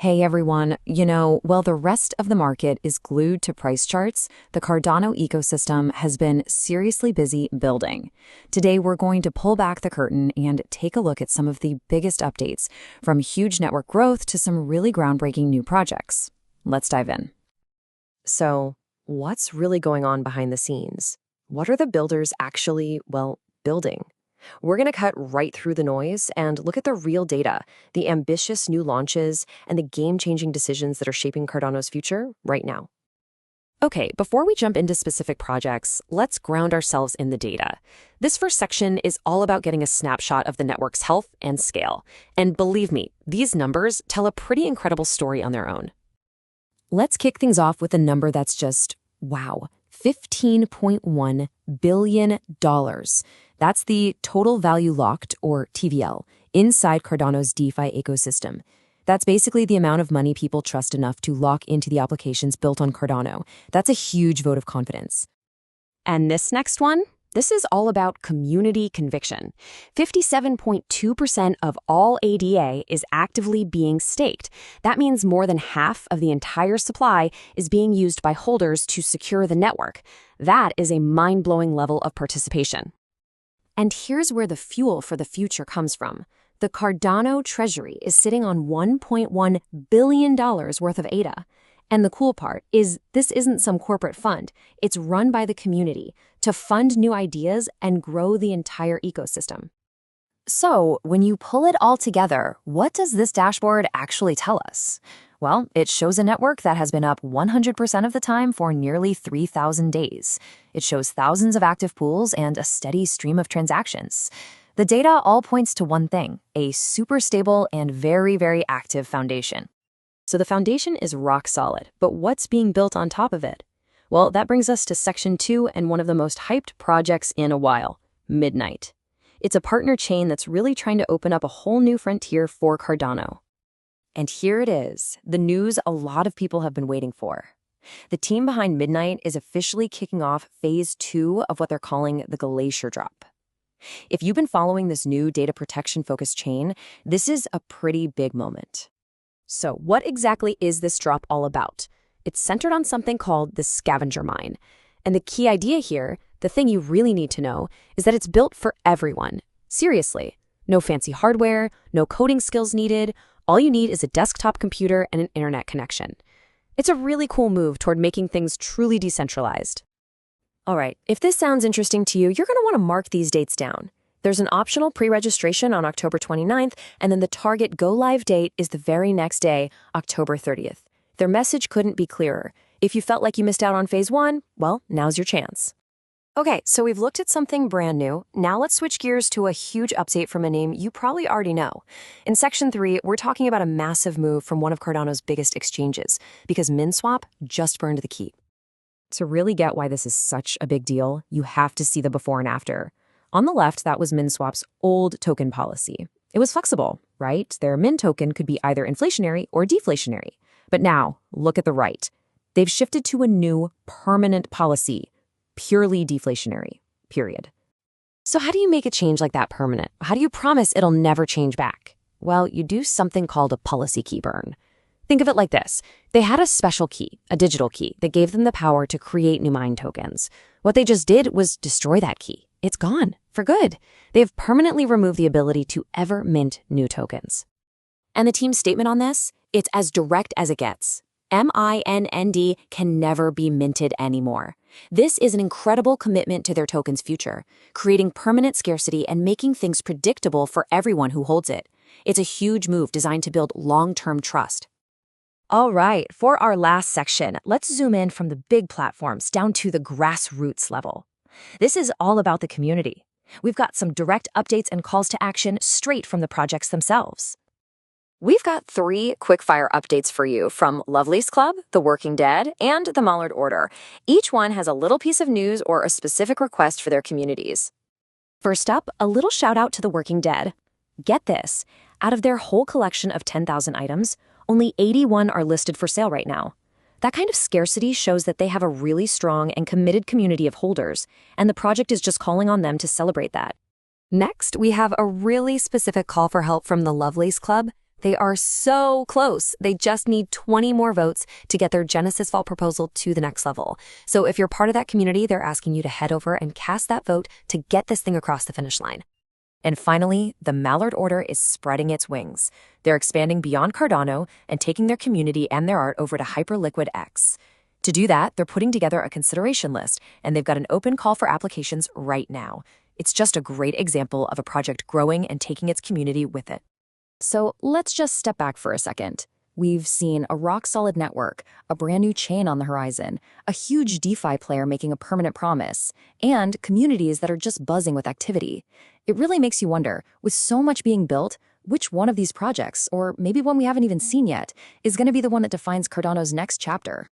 Hey everyone, while the rest of the market is glued to price charts, the Cardano ecosystem has been seriously busy building. Today we're going to pull back the curtain and take a look at some of the biggest updates, from huge network growth to some really groundbreaking new projects. Let's dive in. So, what's really going on behind the scenes? What are the builders actually, building? We're going to cut right through the noise and look at the real data, the ambitious new launches, and the game-changing decisions that are shaping Cardano's future right now. Okay, before we jump into specific projects, let's ground ourselves in the data. This first section is all about getting a snapshot of the network's health and scale. And believe me, these numbers tell a pretty incredible story on their own. Let's kick things off with a number that's just, wow, $15.1 billion. That's the total value locked, or TVL, inside Cardano's DeFi ecosystem. That's basically the amount of money people trust enough to lock into the applications built on Cardano. That's a huge vote of confidence. And this next one? This is all about community conviction. 57.2% of all ADA is actively being staked. That means more than half of the entire supply is being used by holders to secure the network. That is a mind-blowing level of participation. And here's where the fuel for the future comes from. The Cardano treasury is sitting on $1.1 billion worth of ADA. And the cool part is this isn't some corporate fund. It's run by the community to fund new ideas and grow the entire ecosystem. So, when you pull it all together, what does this dashboard actually tell us? Well, it shows a network that has been up 100% of the time for nearly 3,000 days. It shows thousands of active pools and a steady stream of transactions. The data all points to one thing: a super stable and very, very active foundation. So the foundation is rock solid, but what's being built on top of it? Well, that brings us to Section 2 and one of the most hyped projects in a while, Midnight. It's a partner chain that's really trying to open up a whole new frontier for Cardano. And here it is, the news a lot of people have been waiting for. The team behind Midnight is officially kicking off Phase 2 of what they're calling the Glacier drop. If you've been following this new data protection-focused chain, this is a pretty big moment. So what exactly is this drop all about? It's centered on something called the Scavenger Mine. And the key idea here, the thing you really need to know, is that it's built for everyone. Seriously, no fancy hardware, no coding skills needed. All you need is a desktop computer and an internet connection. It's a really cool move toward making things truly decentralized. All right, if this sounds interesting to you, you're going to want to mark these dates down. There's an optional pre-registration on October 29th, and then the target go-live date is the very next day, October 30th. Their message couldn't be clearer. If you felt like you missed out on Phase 1, well, now's your chance. Okay, so we've looked at something brand new. Now let's switch gears to a huge update from a name you probably already know. In Section 3, we're talking about a massive move from one of Cardano's biggest exchanges, because Minswap just burned the key. To really get why this is such a big deal, you have to see the before and after. On the left, that was Minswap's old token policy. It was flexible, right? Their Min token could be either inflationary or deflationary. But now, look at the right. They've shifted to a new permanent policy, purely deflationary, period. So how do you make a change like that permanent? How do you promise it'll never change back? Well, you do something called a policy key burn. Think of it like this. They had a special key, a digital key, that gave them the power to create new mine tokens. What they just did was destroy that key. It's gone, for good. They have permanently removed the ability to ever mint new tokens. And the team's statement on this? It's as direct as it gets. MIND can never be minted anymore. This is an incredible commitment to their token's future, creating permanent scarcity and making things predictable for everyone who holds it. It's a huge move designed to build long-term trust. All right, for our last section, let's zoom in from the big platforms down to the grassroots level. This is all about the community. We've got some direct updates and calls to action straight from the projects themselves. We've got 3 quick-fire updates for you from Lovelace Club, The Working Dead, and the Mallard Order. Each one has a little piece of news or a specific request for their communities. First up, a little shout-out to The Working Dead. Get this, out of their whole collection of 10,000 items, only 81 are listed for sale right now. That kind of scarcity shows that they have a really strong and committed community of holders, and the project is just calling on them to celebrate that. Next, we have a really specific call for help from the Lovelace Club, They are so close. They just need 20 more votes to get their Genesis Vault proposal to the next level. So if you're part of that community, they're asking you to head over and cast that vote to get this thing across the finish line. And finally, the Mallard Order is spreading its wings. They're expanding beyond Cardano and taking their community and their art over to HyperliquidX. To do that, they're putting together a consideration list, and they've got an open call for applications right now. It's just a great example of a project growing and taking its community with it. So let's just step back for a second. We've seen a rock-solid network, a brand new chain on the horizon, a huge DeFi player making a permanent promise, and communities that are just buzzing with activity. It really makes you wonder, with so much being built, which one of these projects, or maybe one we haven't even seen yet, is going to be the one that defines Cardano's next chapter?